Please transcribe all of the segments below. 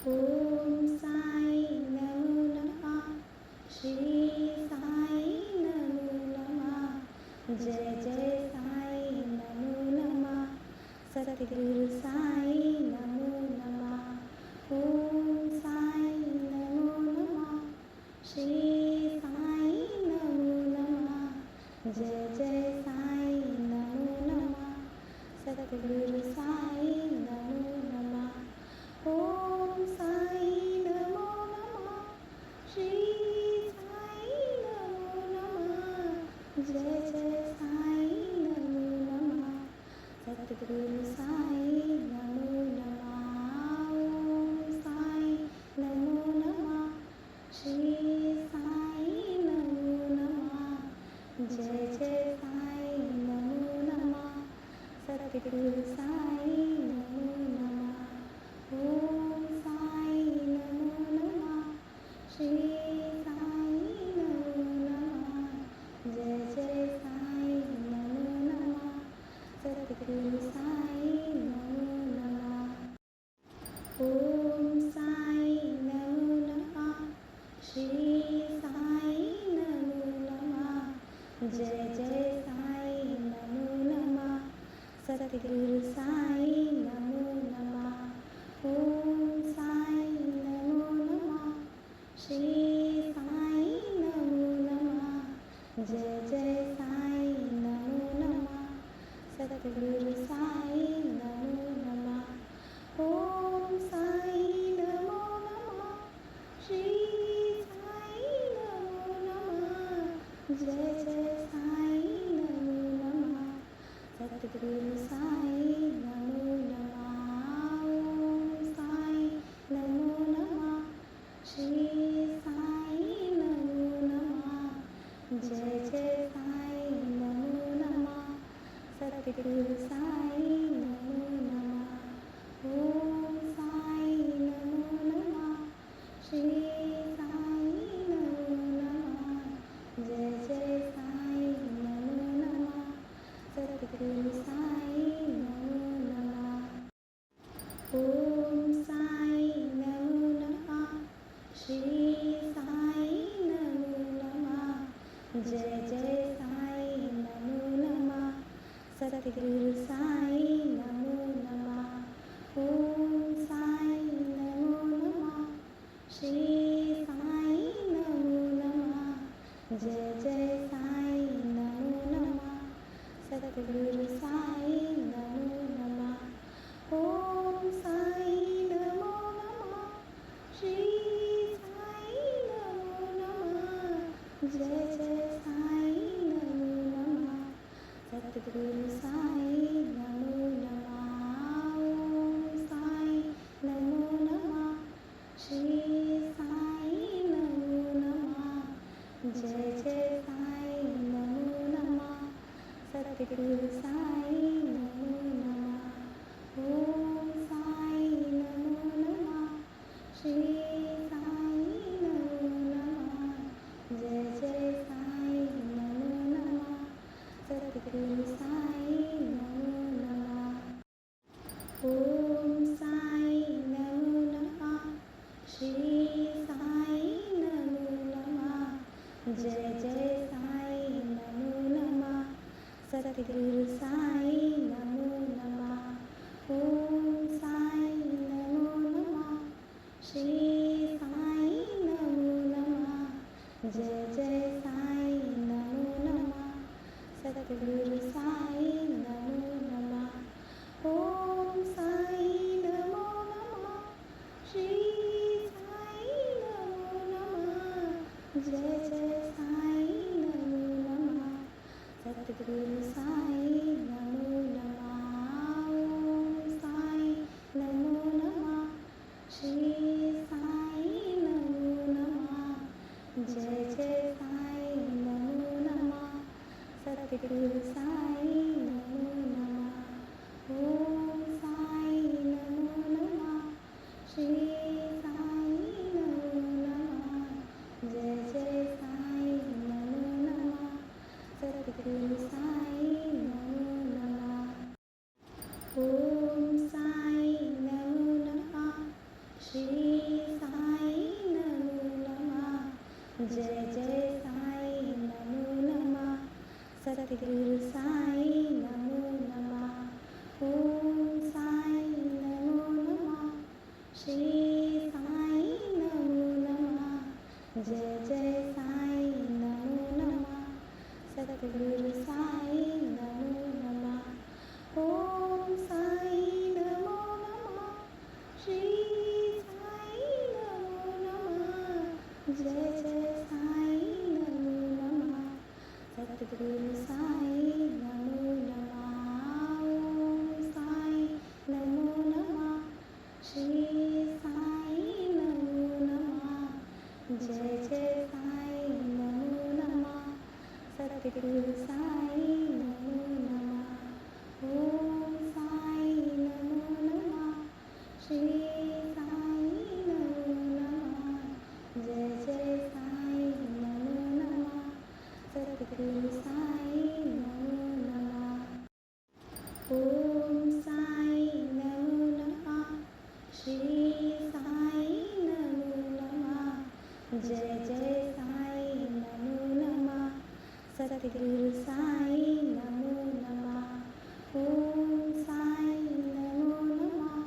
ओम साई नमो नमः। श्री साई नमो नमः। जय जय साई नमो नमः। सतगुरु साई नमो नमः। ओम साई नमो नमः। श्री साई नमो नमः। जय जय साई नमो नमः। सतगुरु साई नमो नमः। ओम साई नमो नमः। श्री साई नमो नमः। जय जय साई नमो नमः। सतगुरु साई नमो नमः। ओम साई नमो नमः। श्री साई नमो नमः। जय जय साई नमो नमः। सतगुरु साई नमो नमः। ओम साई नमो नमः। श्री साई नमो नमः। जय जय साई नमो नमः। सतगुरु साई नमो नमः। ओम साई नमो नमः। श्री साई नमो नमः। जय जय साई नमो नमः। सतगुरु साई नमो नमः। ओम साई नमो नमः। श्री साई नमो नमः। जय जय साई नमो नमः। सतगुरु साई नमो नमः। ओम साई नमो नमः। श्री साई नमो नमः। जय जय साई नमो नमः। सतगुरु साई नमो नमः। ओम साई नमो नमः। श्री साई नमो नमः। जय जय साई नमो नमः। सतगुरु साई नमो नमः। ओम साई नमो नमः। श्री साई नमो नमः। जय जय साई नमो नमः। सतगुरु साई नमो नमः। ओम साई नमो नमः। श्री साई नमो नमः। जय जय साई नमो नमः। सतगुरु साई नमो नमः। ओम साई नमो नमः। श्री साई नमो नमः। जय जय साई नमो नमः। सतगुरु साई नमो नमः। ओम साई नमो नमः। श्री साई नमो नमः। जय जय साई नमो नमः। सतगुरु साई नमो नमः। ओम साई नमो नमः। श्री साई नमो नमः। जय जय साई नमो नमः। सतगुरु साई नमो नमः। ओम साई नमो नमः। श्री साई नमो नमः। जय जय साई नमो नमः। सतगुरु साई नमो नमः। ओम साई नमो नमः। श्री साई नमो नमः। जय जय साई नमो नमः। सतगुरु साई नमो नमः। ओम साई नमो नमः। श्री साई नमो नमः। जय जय साई नमो नमः। सतगुरु साई नमो नमः। ओम साई नमो नमः। श्री साई नमो नमः। जय जय साई नमो नमः। सतगुरु साई नमो नमः। ओम साई नमो नमः। श्री साई नमो नमः। जय जय साई नमो नमः। सतगुरु साई नमो नमः। ओम साई नमो नमः। श्री साई नमो नमः। जय जय साई नमो नमः। सतगुरु साई नमो नमः। ओम साई नमो नमः। श्री श्री साई नमो नमः। जय जय साई नमो नमः। सद्गुरु साई नमो नमः। ओम साई नमो नमः। श्री साई नमो नमः। जय जय साई नमो नमः। सद्गुरु साई नमो नमः। ओम साई नमो नमः। श्री साई नमो नमः। जय जय साई नमो नमः। सद्गुरु साई नमो नमः। ओम साई नमो नमः। श्री साई नमो नमः। जय जय साई नमो नमः। सद्गुरु साई नमो नमः। ओम साई नमो नमः। श्री साई नमो नमः। जय जय साई नमो नमः। सद्गुरु साई नमो नमः। ओम साई नमो नमः।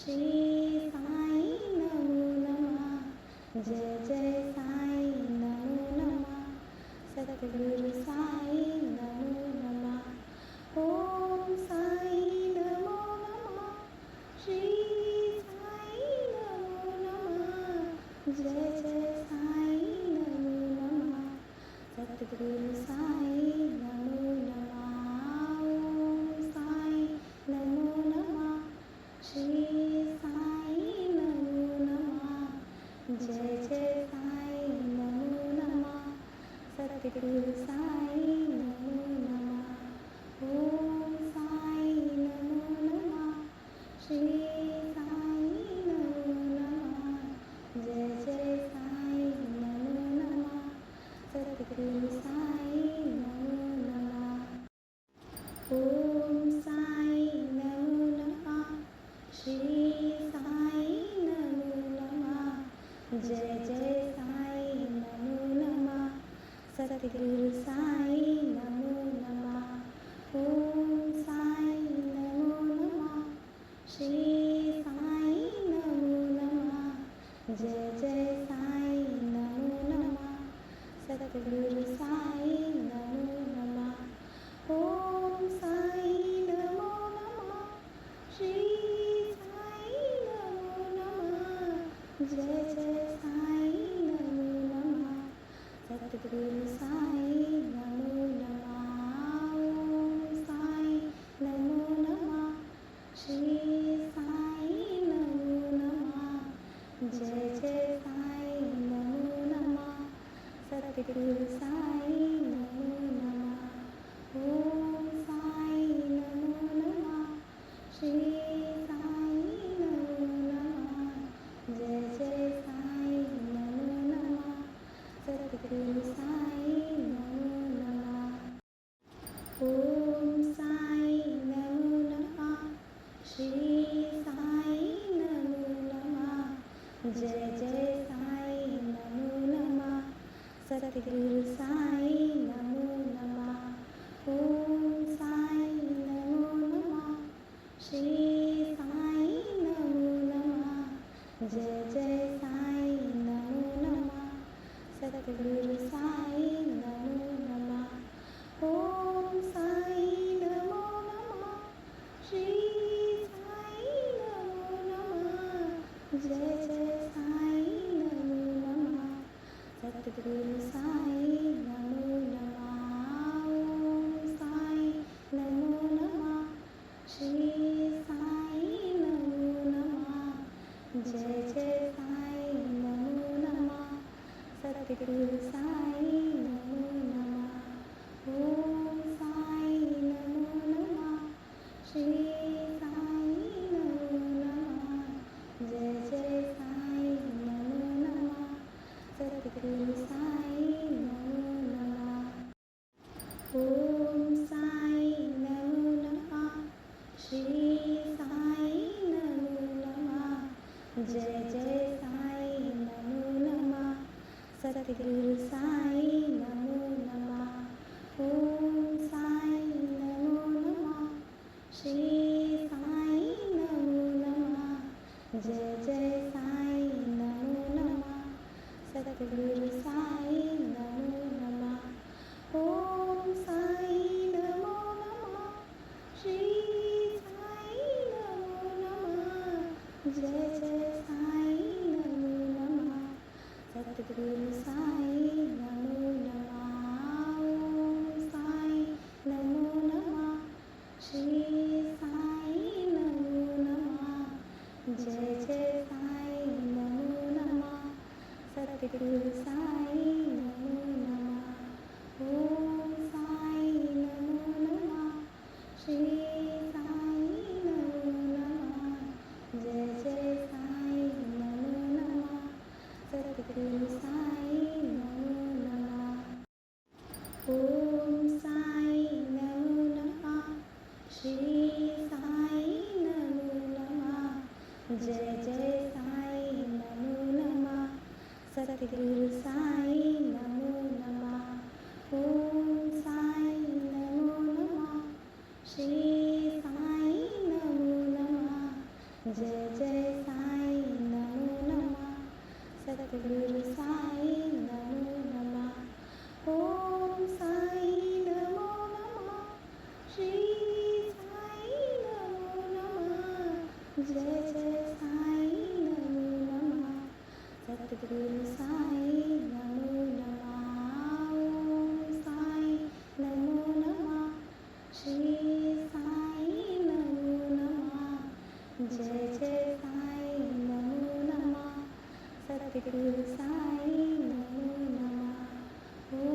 श्री साई नमो नमः। जय जय साई नमो नमः। सद्गुरु साई नमो नमः। ओम साई नमो नमः। श्री साई नमो नमः। जय जय साई नमो नमः। सद्गुरु साई नमो नमः। ओम साई नमो नमः। श्री साई नमो नमः। जय जय साई नमो नमः। सद्गुरु साई नमो नमः। ओम साई नमो नमः। श्री साई नमो नमः। जय जय साई नमो नमः। सद्गुरु साई नमो नमः। ओम साई नमो नमः। श्री साई नमो नमः। जय जय साई नमो नमः। सद्गुरु साई नमो नमः। ओम साई नमो नमः। श्री साई नमो नमः। जय जय साई नमो नमः। सद्गुरु साई नमो नमः। ओम साई नमो नमः। श्री साई नमो नमः। जय जय साई नमो नमः। सद्गुरु साई नमो नमः। ओम साई नमो नमः। श्री साई नमो नमः। जय जय साई नमो नमः। सद्गुरु साई नमो नमः। ओम साई नमो नमः। श्री साई नमो नमः। जय जय साई नमो नमः। सद्गुरु साई नमो नमः। ओम साई नमो नमः। श्री साई नमो नमः। जय जय साई नमो नमः। सद्गुरु साई नमो नमः। ओम साई नमो नमः। श्री साई नमो नमः। जय जय साई नमो नमः। सद्गुरु साई नमो नमः। ओम साई नमो नमः। श्री साई नमो नमः। जय जय साई नमो नमः। सद्गुरु साई नमो नमः। ओम साई नमो नमः। श्री साई नमो नमः। जय जय साई नमो नमः। सद्गुरु साई नमो नमः। ओम साई नमो नमः। श्री साई नमो नमः। जय जय साई नमो नमः। सद्गुरु साई नमो नमः। ओम साई नमो नमः। श्री साई नमो नमः। जय जय साई नमो नमः। सद्गुरु साई नमो नमः। ओम साई नमो नमः। श्री साई नमो नमः। जय जय साई नमो नमः सतगुरु साई नमो नमः ओम साई नमो नमः श्री साई नमो नमः जय जय साई नमो नमः सतगुरु साई नमो नमः ओम साई नमो नमः श्री साई नमो नमः जय जय साई नमो नमः सतगुरु साई नमो नमः ओम साई नमो नमः श्री साई नमो नमः जय जय साई नमो नमः सतगुरु साई नमो नमः ओम साई नमो नमः श्री साई नमो नमः जय जय साई नमो नमः सतगुरु साई नमो नमः ओम साई नमो नमः श्री साई नमो नमः जय जय साई नमो नमः सतगुरु साई नमो नमः ओम साई नमो नमः श्री साई नमो नमः जय जय साई नमो नमः सतगुरु साई नमो नमः ओम साई नमो नमः श्री साई नमो नमः जय जय साई नमो नमः सतगुरु साई नमो नमः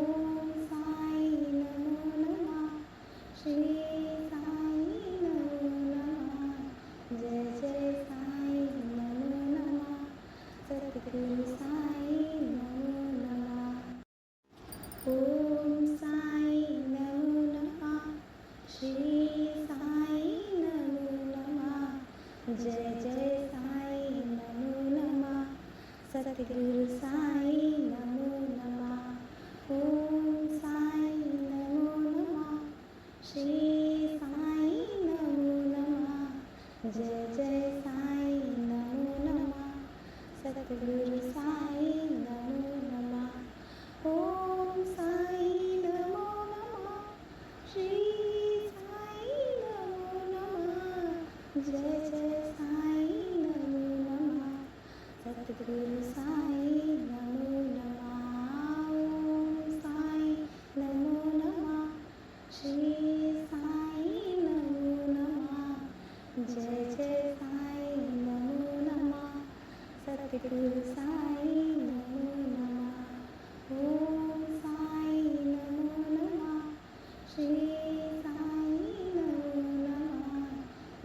ओम साई नमो नमः श्री साई नमो नमः जय जय साई नमो नमः सतगुरु साई नमो नमः ओम साई नमो नमः श्री साई नमो नमः जय जय साई नमो नमः सतगुरु साई नमो नमः ओम साई नमो नमः श्री साई नमो नमः जय जय साई नमो नमः सतगुरु साई नमो नमः ओम साई नमो नमः श्री साई नमो नमः जय जय साई नमो नमः सतगुरु साई नमो नमः ओम साई नमो नमः श्री साई नमो नमः जय जय साई नमो नमः सतगुरु साई नमो नमः ओम साई नमो नमः श्री साई नमो नमः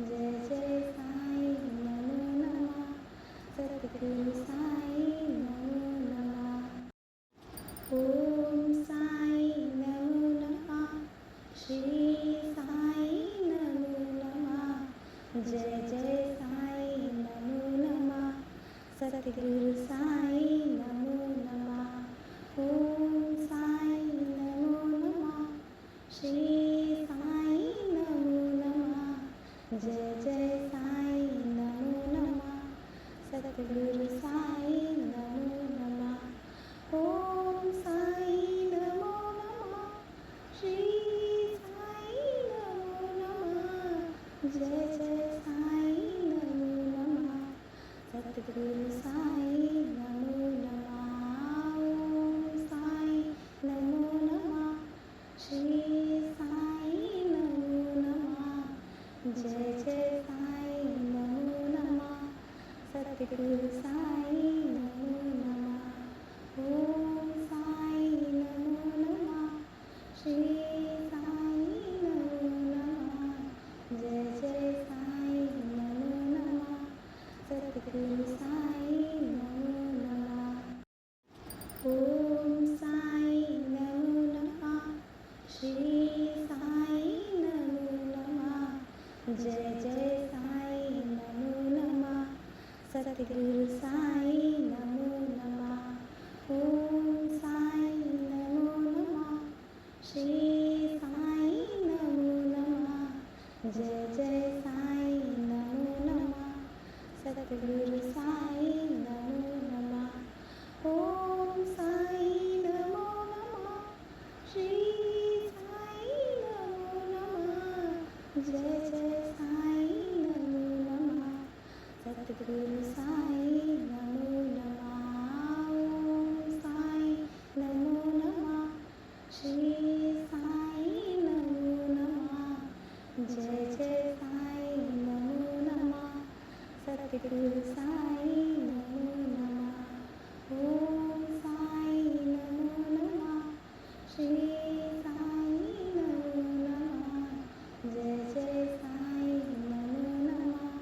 जय जय साई नमो नमः सतगुरु साई नमो नमः ओम साई नमो नमः श्री साई नमो नमः जय जय साई नमो नमः सतगुरु साई नमो नमः ओम साई नमो नमः श्री साई नमो नमः जय जय साई नमो नमः सतगुरु साई नमो नमः ओम साई नमो नमः श्री साई नमो नमः जय जय साई नमो नमः सतगुरु साई नमो नमः ओम साई नमो नमः श्री साई नमो नमः जय जय साई नमो नमः सतगुरु साई नमो नमः ओम साई नमो नमः श्री साई नमो नमः जय जय साई नमो नमः सतगुरु साई नमो नमः ओम साई नमो नमः श्री साई नमो नमः जय जय साई नमो नमः सतगुरु साई नमो नमः ओम साई नमो नमः श्री साई नमो नमः जय जय साई नमो नमः सतगुरु सद्गुरु साई नमो नमः। ओम साई नमो नमः। श्री साई नमो नमः। जय जय साई नमो नमः। सद्गुरु साई नमो नमः। ओम साई नमो नमः। श्री साई नमो नमः। जय जय साई नमो नमः। सद्गुरु साई नमो नमः। ओम साई नमो नमः। श्री साई नमो नमः। जय जय साई नमो नमः।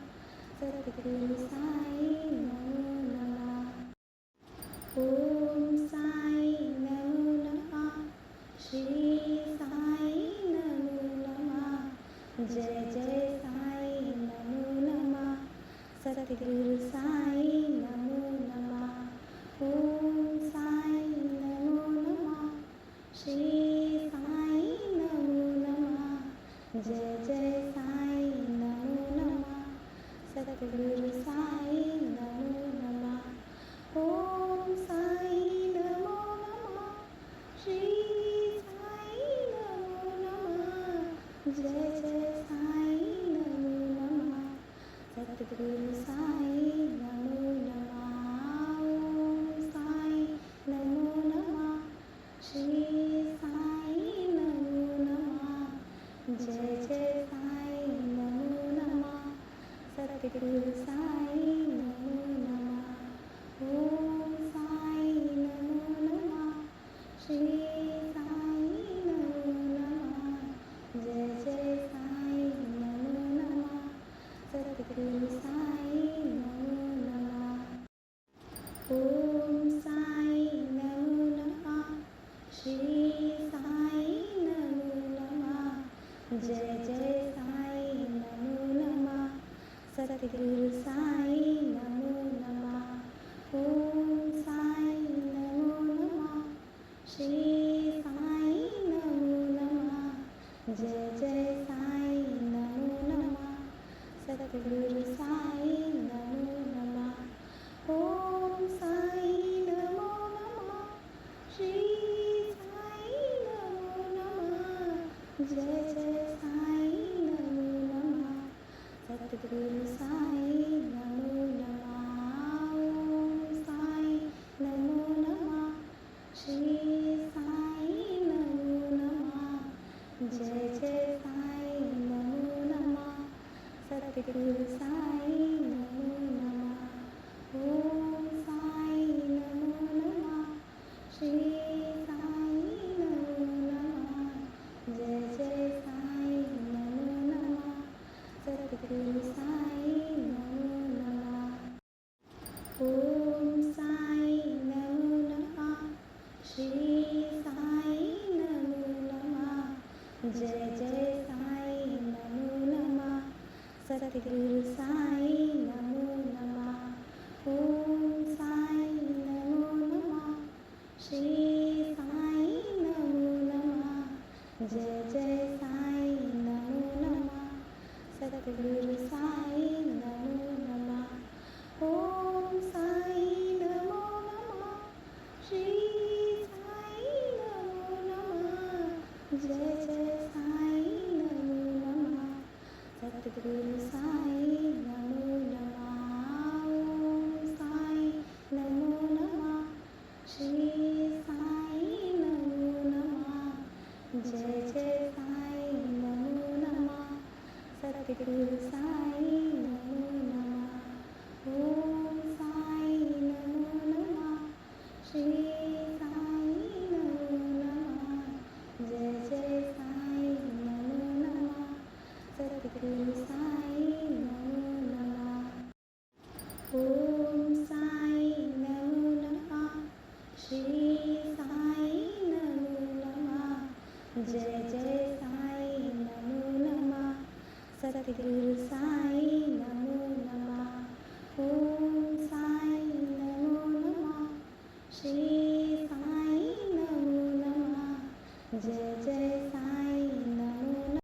सद्गुरु साई नमो नमः। ओम साई नमो नमः। श्री साई नमो नमः। जय जय साई नमो नमः। सद्गुरु साई नमो नमः। ओम साई नमो नमः। श्री साई नमो नमः। जय जय साई नमो नमः। सद्गुरु साई नमो नमः। ओम साई नमो नमः। श्री साई नमो नमः। जय जय साई नमो नमः। सद्गुरु साई नमो नमः। ओम साई नमो नमः। श्री साई नमो नमः। जय जय साई नमो नमः। सद्गुरु साई नमो नमः। ओम साई नमो नमः। श्री साई नमो नमः। जय जय साई नमो नमः। सद्गुरु साई नमो नमः। ओम साई नमो नमः। श्री साई नमो नमः। जय जय साई नमो नमः। सद्गुरु साई नमो नमः। ओम साई नमो नमः। श्री साई नमो नमः। जय जय साई नमो नमः। सद्गुरु साई नमो नमः। ओम साई नमो नमः। श्री साई नमो नमः। जय जय साई नमो नमः। सद्गुरु साई नमो नमः। ओम साई नमो नमः। श्री साई नमो नमः। जय जय साई नमो नमः। सद्गुरु साई नमो नमः। ओम साई नमो नमः। श्री साई नमो नमः। जय जय साई नमो नमः। सद्गुरु साई नमो नमः। ओम साई नमो नमः। श्री साई नमो नमः। जय जय साई नमो नमः। सद्गुरु साई नमो नमः। ओम साई नमो नमः। श्री साई नमो नमः। जय जय साई नमो नमः। सद्गुरु साई नमो नमः। ओम साई नमो नमः। श्री साई नमो नमः। जय जय साई नमो नमः। सद्गुरु साई नमो नमः। ओम साई नमो नमः। श्री साई नमो नमः। जय जय साई नमो नमः। सद्गुरु साई नमो नमः। ओम साई नमो नमः। श्री साई नमो नमः। जय जय साई नमो नमः। सद्गुरु साई नमो नमः। ओम साई नमो नमः। श्री साई नमो नमः। जय जय साई नमो नमः। सद्गुरु साई नमो नमः। ओम साई नमो नमः। श्री साई नमो नमः। जय जय साई